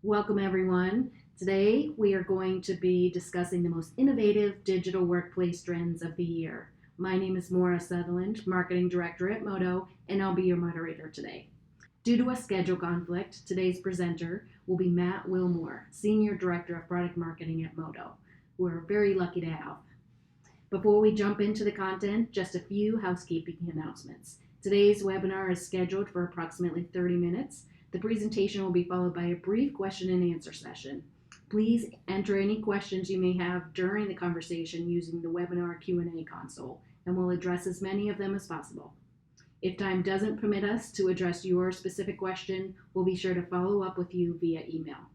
Welcome, everyone. Today, we are going to be discussing the most innovative digital workplace trends of the year. My name is Maura Sutherland, Marketing Director at Modo, and I'll be your moderator today. Due to a schedule conflict, today's presenter will be Matt Wilmore, Senior Director of Product Marketing at Modo, who we're very lucky to have. Before we jump into the content, just a few housekeeping announcements. Today's webinar is scheduled for approximately 30 minutes. The presentation will be followed by a brief question and answer session. Please enter any questions you may have during the conversation using the webinar Q&A console, and we'll address as many of them as possible. If time doesn't permit us to address your specific question, we'll be sure to follow up with you via email.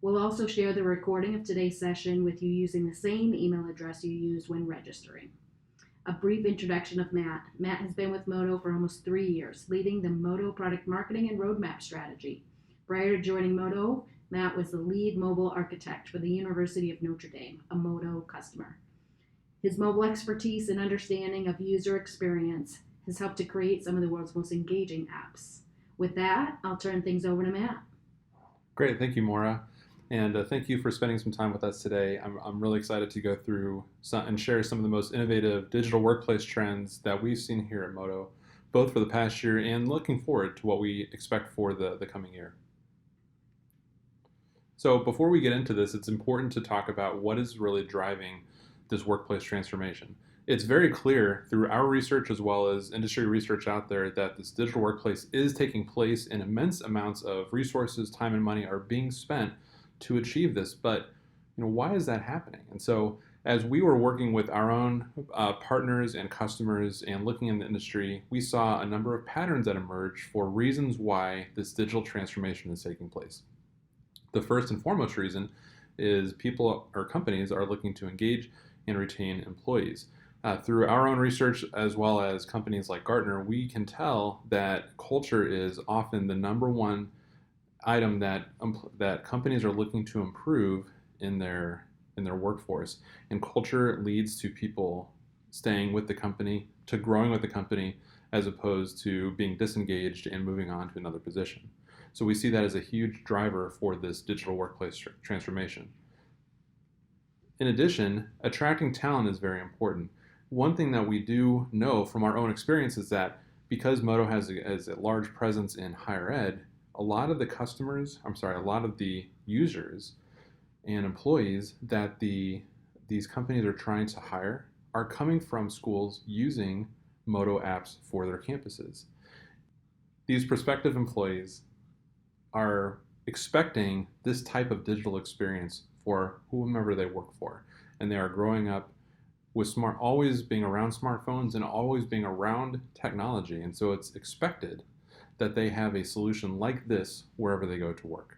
We'll also share the recording of today's session with you using the same email address you used when registering. A brief introduction of Matt. Matt has been with Modo for almost 3 years, leading the Modo product marketing and roadmap strategy. Prior to joining Modo, Matt was the lead mobile architect for the University of Notre Dame, a Modo customer. His mobile expertise and understanding of user experience has helped to create some of the world's most engaging apps. With that, I'll turn things over to Matt. Great, thank you, Maura. And thank you for spending some time with us today. I'm really excited to go through and share some of the most innovative digital workplace trends that we've seen here at Modo, both for the past year and looking forward to what we expect for the coming year. So before we get into this, it's important to talk about what is really driving this workplace transformation. It's very clear through our research as well as industry research out there that this digital workplace is taking place and immense amounts of resources, time, and money are being spent to achieve this. But why is that happening? And so as we were working with our own partners and customers and looking in the industry, we saw a number of patterns that emerged for reasons why this digital transformation is taking place. The first and foremost reason is people or companies are looking to engage and retain employees. Through our own research as well as companies like Gartner, we can tell that culture is often the number one item that companies are looking to improve in their workforce. And culture leads to people staying with the company, to growing with the company, as opposed to being disengaged and moving on to another position. So we see that as a huge driver for this digital workplace transformation. In addition, attracting talent is very important. One thing that we do know from our own experience is that because Modo has a large presence in higher ed, a lot of the users and employees that these companies are trying to hire are coming from schools using Modo apps for their campuses. These prospective employees are expecting this type of digital experience for whomever they work for, and they are growing up with always being around smartphones and always being around technology, and so it's expected that they have a solution like this wherever they go to work.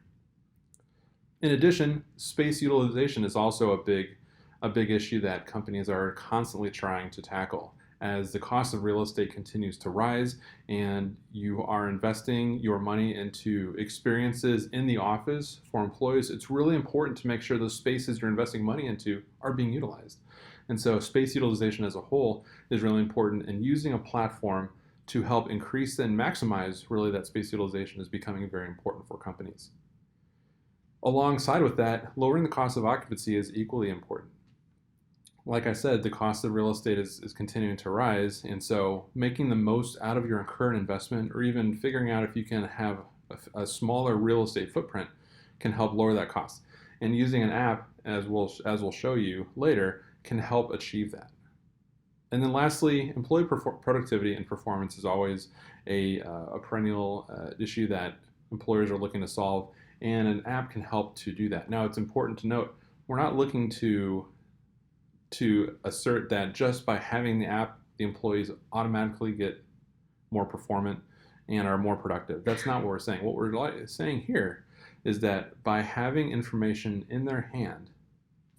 In addition, space utilization is also a big issue that companies are constantly trying to tackle. As the cost of real estate continues to rise and you are investing your money into experiences in the office for employees, it's really important to make sure those spaces you're investing money into are being utilized. And so space utilization as a whole is really important, and using a platform to help increase and maximize really that space utilization is becoming very important for companies. Alongside with that, lowering the cost of occupancy is equally important. Like I said, the cost of real estate is continuing to rise, and so making the most out of your current investment, or even figuring out if you can have a smaller real estate footprint, can help lower that cost. And using an app, as we'll show you later, can help achieve that. And then lastly, employee productivity and performance is always a perennial issue that employers are looking to solve, and an app can help to do that. Now, it's important to note, we're not looking to assert that just by having the app, the employees automatically get more performant and are more productive. That's not what we're saying. What we're saying here is that by having information in their hand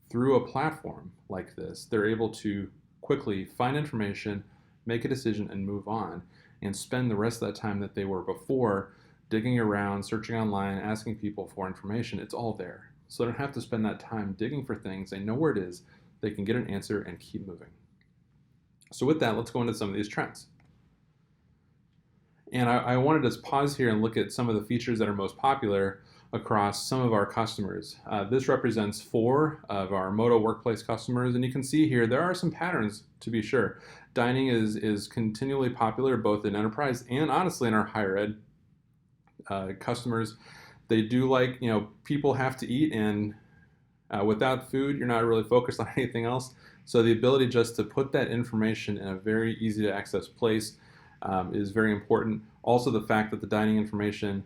through a platform like this, they're able to quickly find information, make a decision, and move on, and spend the rest of that time that they were before digging around, searching online, asking people for information. It's all there. So they don't have to spend that time digging for things. They know where it is. They can get an answer and keep moving. So with that, let's go into some of these trends. And I wanted to pause here and look at some of the features that are most popular across some of our customers. This represents 4 of our Modo Workplace customers, and you can see here there are some patterns to be sure. Dining is continually popular both in enterprise and honestly in our higher ed customers. They do like, people have to eat, and without food, you're not really focused on anything else. So the ability just to put that information in a very easy to access place is very important. Also, the fact that the dining information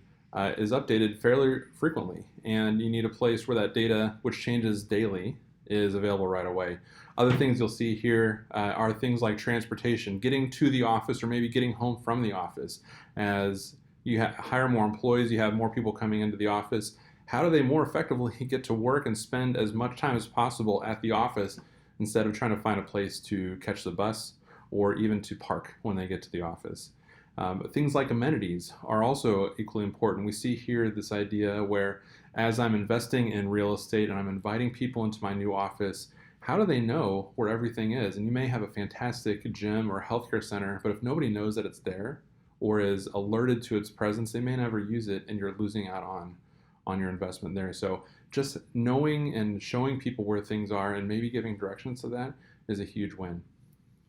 is updated fairly frequently, and you need a place where that data, which changes daily, is available right away. Other things you'll see here are things like transportation, getting to the office or maybe getting home from the office. As you hire more employees, you have more people coming into the office. How do they more effectively get to work and spend as much time as possible at the office instead of trying to find a place to catch the bus or even to park when they get to the office? Things like amenities are also equally important. We see here this idea where as I'm investing in real estate and I'm inviting people into my new office, how do they know where everything is? And you may have a fantastic gym or healthcare center, but if nobody knows that it's there or is alerted to its presence, they may never use it, and you're losing out on your investment there. So just knowing and showing people where things are and maybe giving directions to that is a huge win.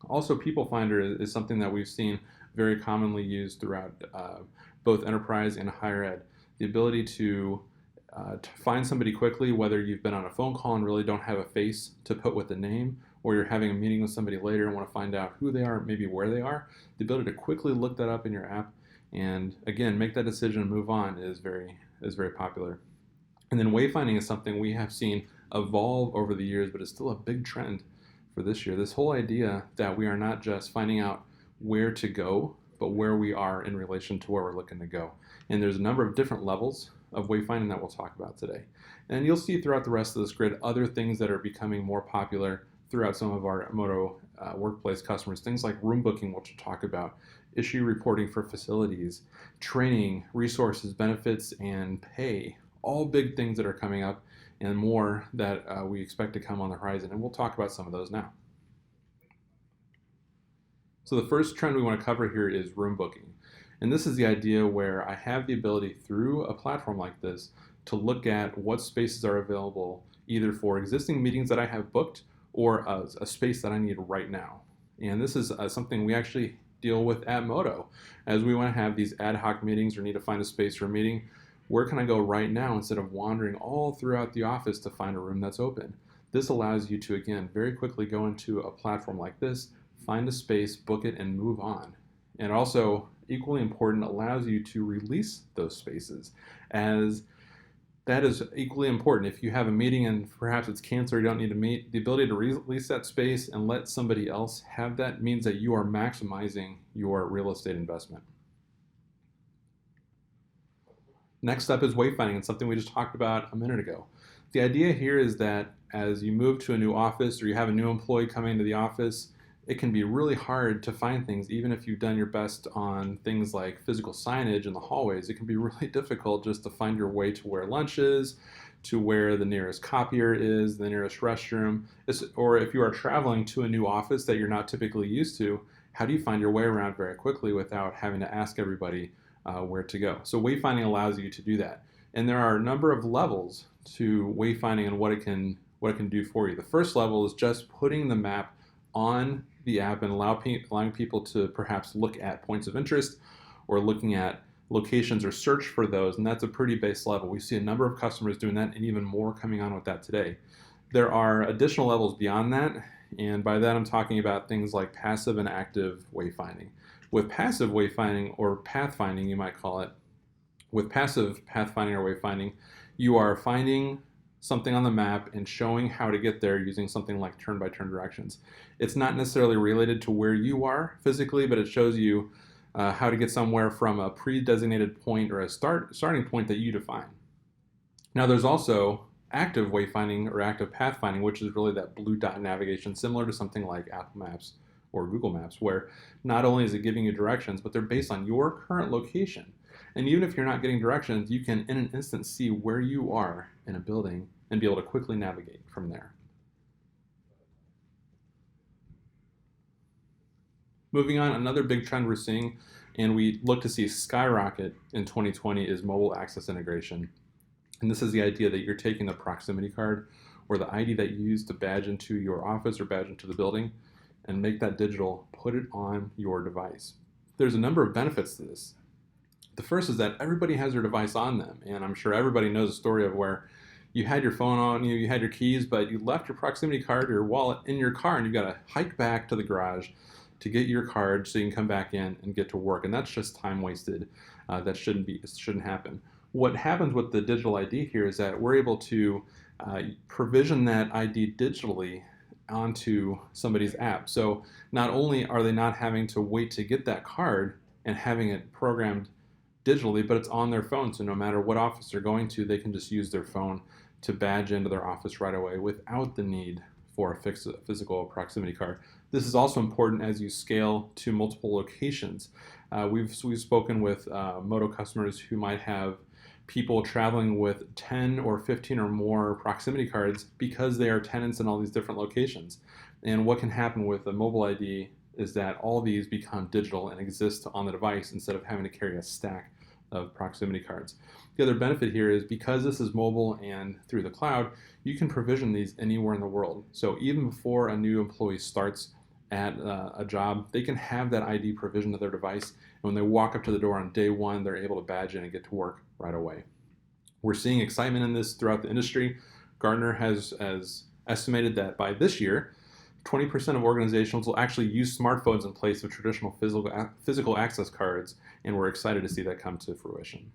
Also, People Finder is something that we've seen very commonly used throughout both enterprise and higher ed. The ability to find somebody quickly, whether you've been on a phone call and really don't have a face to put with the name, or you're having a meeting with somebody later and want to find out who they are, maybe where they are, the ability to quickly look that up in your app and again make that decision and move on is very popular. And then wayfinding is something we have seen evolve over the years, but it's still a big trend for this year. This whole idea that we are not just finding out where to go, but where we are in relation to where we're looking to go. And there's a number of different levels of wayfinding that we'll talk about today. And you'll see throughout the rest of this grid other things that are becoming more popular throughout some of our Modo Workplace customers. Things like room booking, which we'll talk about, issue reporting for facilities, training, resources, benefits, and pay. All big things that are coming up, and more that we expect to come on the horizon. And we'll talk about some of those now. So the first trend we want to cover here is room booking. And this is the idea where I have the ability through a platform like this to look at what spaces are available either for existing meetings that I have booked or a space that I need right now. And this is something we actually deal with at Modo. As we want to have these ad hoc meetings or need to find a space for a meeting, where can I go right now instead of wandering all throughout the office to find a room that's open? This allows you to, again, very quickly go into a platform like this, find a space, book it, and move on. And also, equally important, allows you to release those spaces, as that is equally important. If you have a meeting and perhaps it's canceled or you don't need to meet, the ability to release that space and let somebody else have that means that you are maximizing your real estate investment. Next up is wayfinding, and something we just talked about a minute ago. The idea here is that as you move to a new office or you have a new employee coming into the office, it can be really hard to find things. Even if you've done your best on things like physical signage in the hallways, it can be really difficult just to find your way to where lunch is, to where the nearest copier is, the nearest restroom, or if you are traveling to a new office that you're not typically used to, how do you find your way around very quickly without having to ask everybody where to go? So wayfinding allows you to do that. And there are a number of levels to wayfinding and what it can do for you. The first level is just putting the map on the app and allowing people to perhaps look at points of interest or looking at locations or search for those, and that's a pretty base level. We see a number of customers doing that and even more coming on with that today. There are additional levels beyond that, and by that I'm talking about things like passive and active wayfinding. With passive wayfinding, or pathfinding you might call it, with passive pathfinding or wayfinding, you are finding something on the map and showing how to get there using something like turn-by-turn directions. It's not necessarily related to where you are physically, but it shows you how to get somewhere from a pre-designated point or a starting point that you define. Now there's also active wayfinding or active pathfinding, which is really that blue dot navigation, similar to something like Apple Maps or Google Maps, where not only is it giving you directions, but they're based on your current location. And even if you're not getting directions, you can in an instant see where you are in a building and be able to quickly navigate from there. Moving on, another big trend we're seeing, and we look to see skyrocket in 2020, is mobile access integration. And this is the idea that you're taking the proximity card or the ID that you use to badge into your office or badge into the building and make that digital, put it on your device. There's a number of benefits to this. The first is that everybody has their device on them, and I'm sure everybody knows a story of where you had your phone on you, you had your keys, but you left your proximity card or your wallet in your car, and you got to hike back to the garage to get your card so you can come back in and get to work. And that's just time wasted. That shouldn't happen. What happens with the digital ID here is that we're able to provision that ID digitally onto somebody's app. So not only are they not having to wait to get that card and having it programmed digitally, but it's on their phone. So no matter what office they're going to, they can just use their phone to badge into their office right away without the need for a physical proximity card. This is also important as you scale to multiple locations. We've spoken with Moto customers who might have people traveling with 10 or 15 or more proximity cards because they are tenants in all these different locations. And what can happen with a mobile ID is that all these become digital and exist on the device instead of having to carry a stack of proximity cards. The other benefit here is because this is mobile and through the cloud, you can provision these anywhere in the world. So even before a new employee starts at a job, they can have that ID provisioned to their device. And when they walk up to the door on day one, they're able to badge in and get to work right away. We're seeing excitement in this throughout the industry. Gartner has estimated that by this year, 20% of organizations will actually use smartphones in place of traditional physical access cards, and we're excited to see that come to fruition.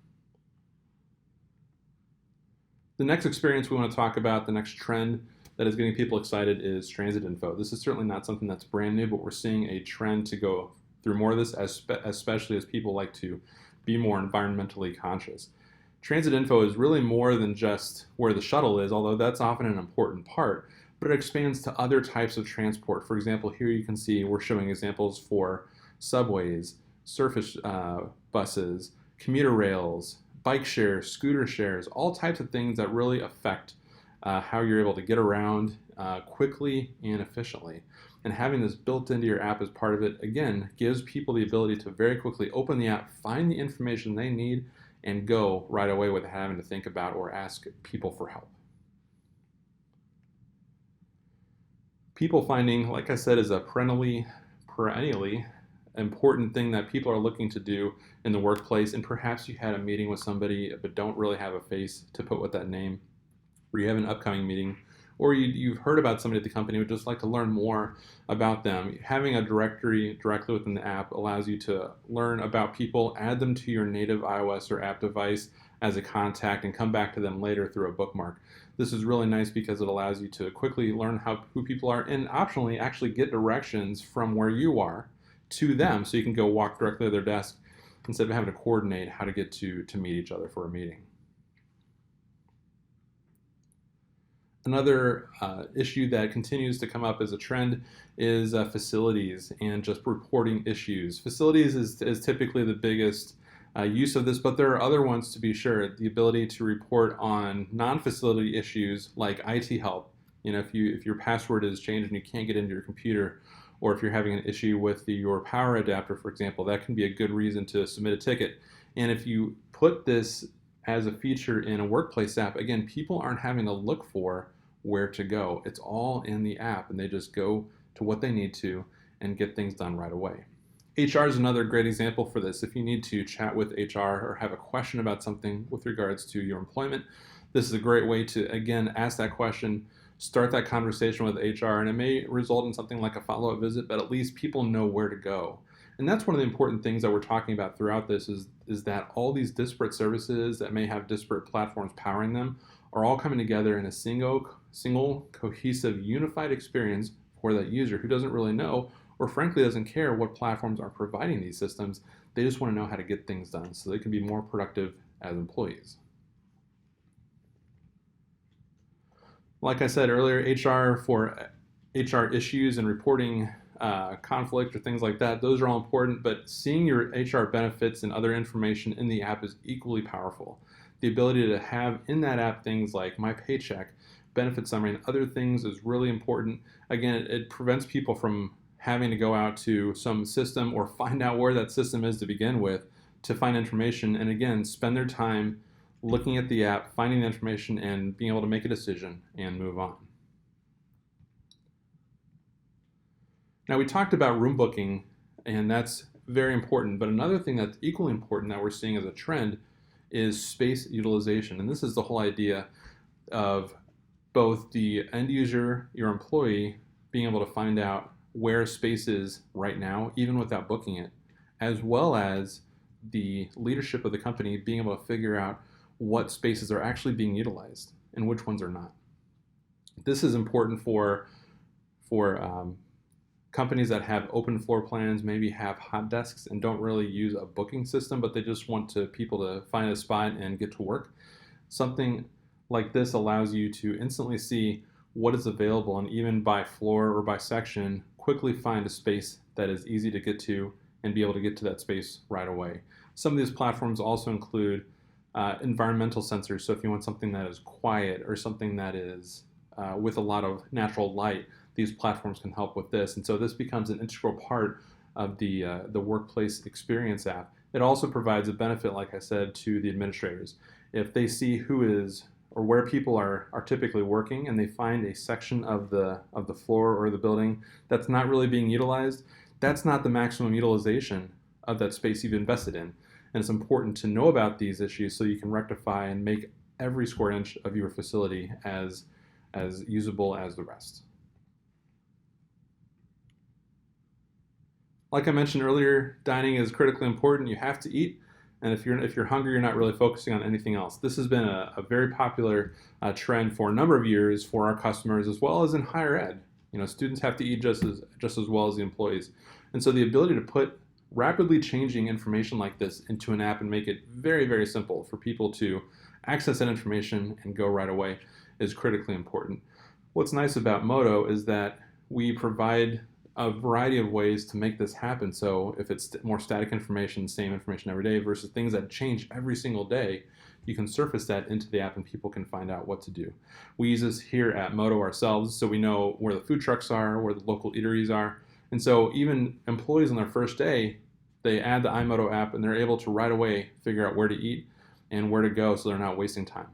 The next experience we want to talk about, the next trend that is getting people excited, is transit info. This is certainly not something that's brand new, but we're seeing a trend to go through more of this, especially as people like to be more environmentally conscious. Transit info is really more than just where the shuttle is, although that's often an important part, but it expands to other types of transport. For example, here you can see we're showing examples for subways, surface buses, commuter rails, bike shares, scooter shares, all types of things that really affect how you're able to get around quickly and efficiently. And having this built into your app as part of it, again, gives people the ability to very quickly open the app, find the information they need, and go right away without having to think about or ask people for help. People finding, like I said, is a perennially important thing that people are looking to do in the workplace. And perhaps you had a meeting with somebody but don't really have a face to put with that name, or you have an upcoming meeting, or you've heard about somebody at the company who would just like to learn more about them. Having a directory directly within the app allows you to learn about people, add them to your native iOS or app device as a contact, and come back to them later through a bookmark. This is really nice because it allows you to quickly learn who people are, and optionally actually get directions from where you are to them, so you can go walk directly to their desk instead of having to coordinate how to get to meet each other for a meeting. Another issue that continues to come up as a trend is facilities and just reporting issues. Facilities is typically the biggest use of this, but there are other ones to be sure. The ability to report on non-facility issues like IT help. You know, if your password is changed and you can't get into your computer, or if you're having an issue with your power adapter, for example, that can be a good reason to submit a ticket. And if you put this as a feature in a workplace app, again, people aren't having to look for where to go. It's all in the app, and they just go to what they need to and get things done right away. HR is another great example for this. If you need to chat with HR or have a question about something with regards to your employment, this is a great way to, again, ask that question, start that conversation with HR, and it may result in something like a follow-up visit, but at least people know where to go. And that's one of the important things that we're talking about throughout this is that all these disparate services that may have disparate platforms powering them are all coming together in a single cohesive, unified experience for that user who doesn't really know, or frankly doesn't care what platforms are providing these systems. They just want to know how to get things done so they can be more productive as employees. Like I said earlier, HR issues and reporting conflict or things like that, those are all important, but seeing your HR benefits and other information in the app is equally powerful. The ability to have in that app things like my paycheck, benefit summary, and other things is really important. Again, it prevents people from having to go out to some system or find out where that system is to begin with to find information, and again, spend their time looking at the app, finding the information, and being able to make a decision and move on. Now, we talked about room booking, and that's very important, but another thing that's equally important that we're seeing as a trend is space utilization. And this is the whole idea of both the end user, your employee, being able to find out where space is right now, even without booking it, as well as the leadership of the company being able to figure out what spaces are actually being utilized and which ones are not. This is important for companies that have open floor plans, maybe have hot desks and don't really use a booking system, but they just want people to find a spot and get to work. Something like this allows you to instantly see what is available, and even by floor or by section, quickly find a space that is easy to get to and be able to get to that space right away. Some of these platforms also include environmental sensors, so if you want something that is quiet or something that is with a lot of natural light, these platforms can help with this. And so this becomes an integral part of the workplace experience app. It also provides a benefit, like I said, to the administrators. If they see who is or where people are typically working, and they find a section of the floor or the building that's not really being utilized, that's not the maximum utilization of that space you've invested in. And it's important to know about these issues so you can rectify and make every square inch of your facility as usable as the rest. Like I mentioned earlier, dining is critically important. You have to eat, and if you're hungry, you're not really focusing on anything else. This has been a very popular trend for a number of years for our customers, as well as in higher ed. Students have to eat just as well as the employees, and so the ability to put rapidly changing information like this into an app and make it very, very simple for people to access that information and go right away is critically important. What's nice about Modo is that we provide a variety of ways to make this happen. So if it's more static information, same information every day, versus things that change every single day, you can surface that into the app and people can find out what to do. We use this here at Modo ourselves, so we know where the food trucks are, where the local eateries are. And so even employees on their first day, they add the iModo app and they're able to right away figure out where to eat and where to go so they're not wasting time.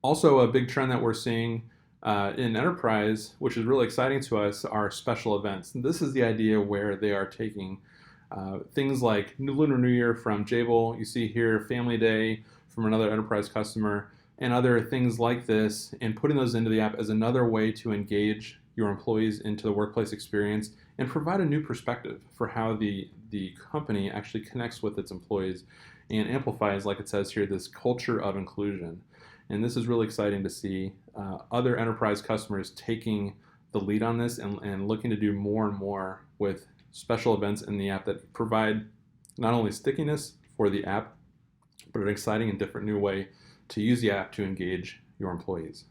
Also, a big trend that we're seeing in enterprise, which is really exciting to us, are special events. And this is the idea where they are taking things like Lunar New Year from Jabil, you see here Family Day from another enterprise customer, and other things like this, and putting those into the app as another way to engage your employees into the workplace experience and provide a new perspective for how the company actually connects with its employees and amplifies, like it says here, this culture of inclusion. And this is really exciting to see other enterprise customers taking the lead on this and looking to do more and more with special events in the app that provide not only stickiness for the app, but an exciting and different new way to use the app to engage your employees.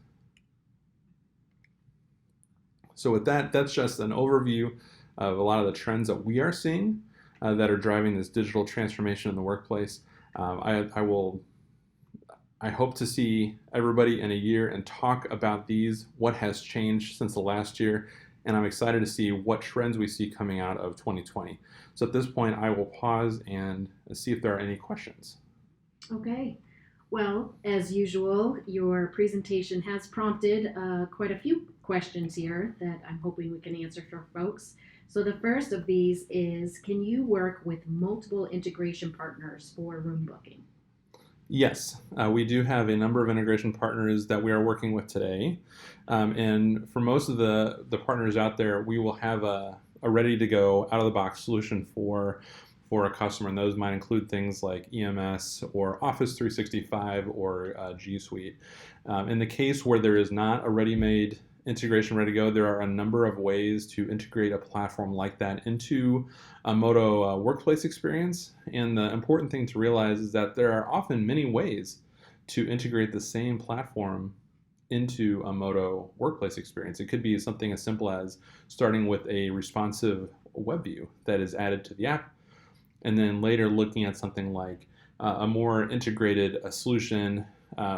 So with that, that's just an overview of a lot of the trends that we are seeing that are driving this digital transformation in the workplace. I hope to see everybody in a year and talk about these, what has changed since the last year, and I'm excited to see what trends we see coming out of 2020. So at this point, I will pause and see if there are any questions. Okay. Well, as usual, your presentation has prompted quite a few questions here that I'm hoping we can answer for folks. So the first of these is, can you work with multiple integration partners for room booking? Yes, we do have a number of integration partners that we are working with today. And for most of the partners out there, we will have a ready-to-go, out-of-the-box solution for a customer. And those might include things like EMS or Office 365 or G Suite. In the case where there is not a ready-made integration ready to go, there are a number of ways to integrate a platform like that into a Modo workplace experience. And the important thing to realize is that there are often many ways to integrate the same platform into a Modo workplace experience. It could be something as simple as starting with a responsive web view that is added to the app, and then later looking at something like a more integrated solution,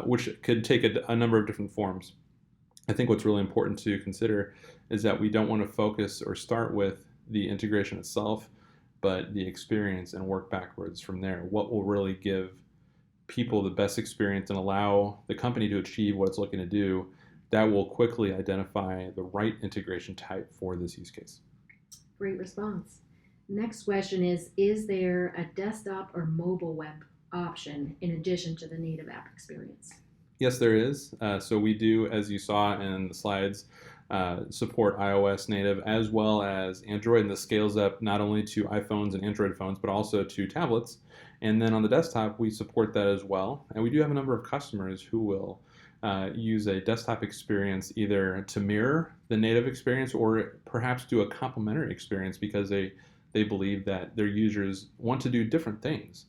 which could take a number of different forms. I think what's really important to consider is that we don't want to focus or start with the integration itself. but the experience and work backwards from there. What will really give people the best experience and allow the company to achieve what it's looking to do, that will quickly identify the right integration type for this use case. Great response. Next question is there a desktop or mobile web option in addition to the native app experience? Yes, there is. So we do, as you saw in the slides, support iOS native as well as Android, and this scales up not only to iPhones and Android phones, but also to tablets. And then on the desktop, we support that as well. And we do have a number of customers who will use a desktop experience either to mirror the native experience or perhaps do a complementary experience because they believe that their users want to do different things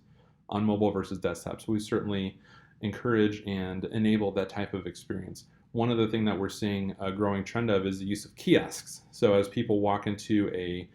on mobile versus desktop. So we certainly encourage and enable that type of experience. One other thing that we're seeing a growing trend of is the use of kiosks. So as people walk into a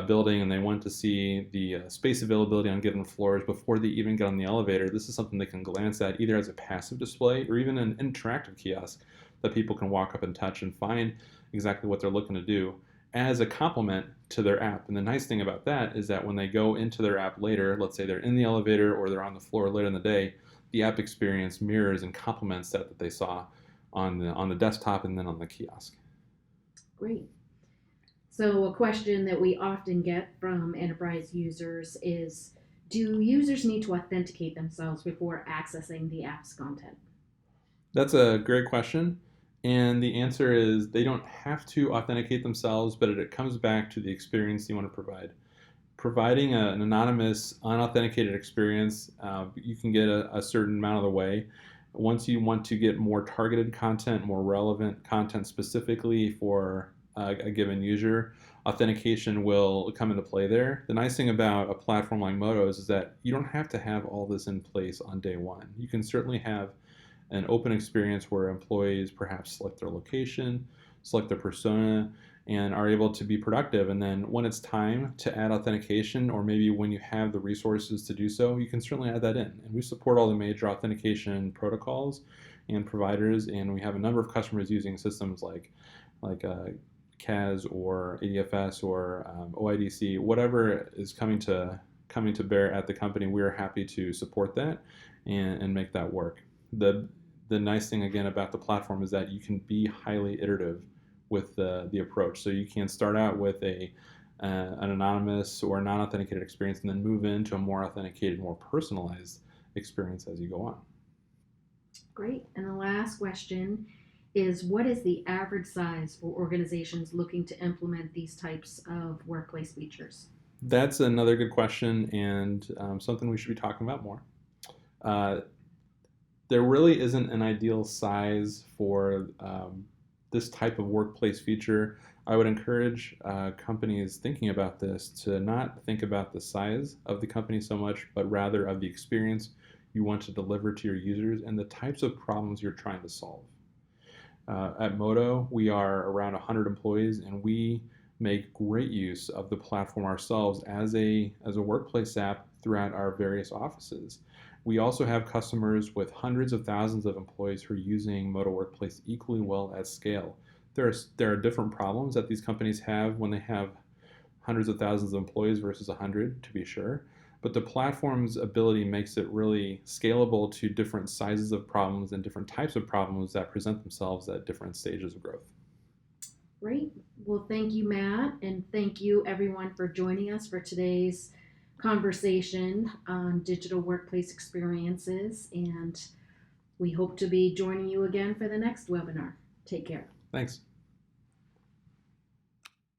building and they want to see the space availability on given floors before they even get on the elevator, this is something they can glance at either as a passive display or even an interactive kiosk that people can walk up and touch and find exactly what they're looking to do as a complement to their app. And the nice thing about that is that when they go into their app later, let's say they're in the elevator or they're on the floor later in the day, the app experience mirrors and complements that they saw on the desktop and then on the kiosk. Great. So a question that we often get from enterprise users is, do users need to authenticate themselves before accessing the app's content? That's a great question. And the answer is they don't have to authenticate themselves, but it comes back to the experience you want to provide. Providing an anonymous, unauthenticated experience, you can get a certain amount of the way. Once you want to get more targeted content, more relevant content specifically for a given user, authentication will come into play there. The nice thing about a platform like Modo is that you don't have to have all this in place on day one. You can certainly have an open experience where employees perhaps select their location, select their persona, and are able to be productive. And then when it's time to add authentication, or maybe when you have the resources to do so, you can certainly add that in. And we support all the major authentication protocols and providers, and we have a number of customers using systems like CAS or ADFS or OIDC, whatever is coming to bear at the company. We are happy to support that and make that work. The nice thing again about the platform is that you can be highly iterative with the approach. So you can start out with an anonymous or non-authenticated experience and then move into a more authenticated, more personalized experience as you go on. Great. And the last question is, what is the average size for organizations looking to implement these types of workplace features? That's another good question and something we should be talking about more. There really isn't an ideal size for this type of workplace feature. I would encourage companies thinking about this to not think about the size of the company so much, but rather of the experience you want to deliver to your users and the types of problems you're trying to solve. At Modo, we are around 100 employees, and we make great use of the platform ourselves as a workplace app throughout our various offices. We also have customers with hundreds of thousands of employees who are using Modo Workplace equally well at scale. There are different problems that these companies have when they have hundreds of thousands of employees versus 100, to be sure. But the platform's ability makes it really scalable to different sizes of problems and different types of problems that present themselves at different stages of growth. Great. Well, thank you, Matt, and thank you everyone for joining us for today's conversation on digital workplace experiences, and we hope to be joining you again for the next webinar. Take care. Thanks.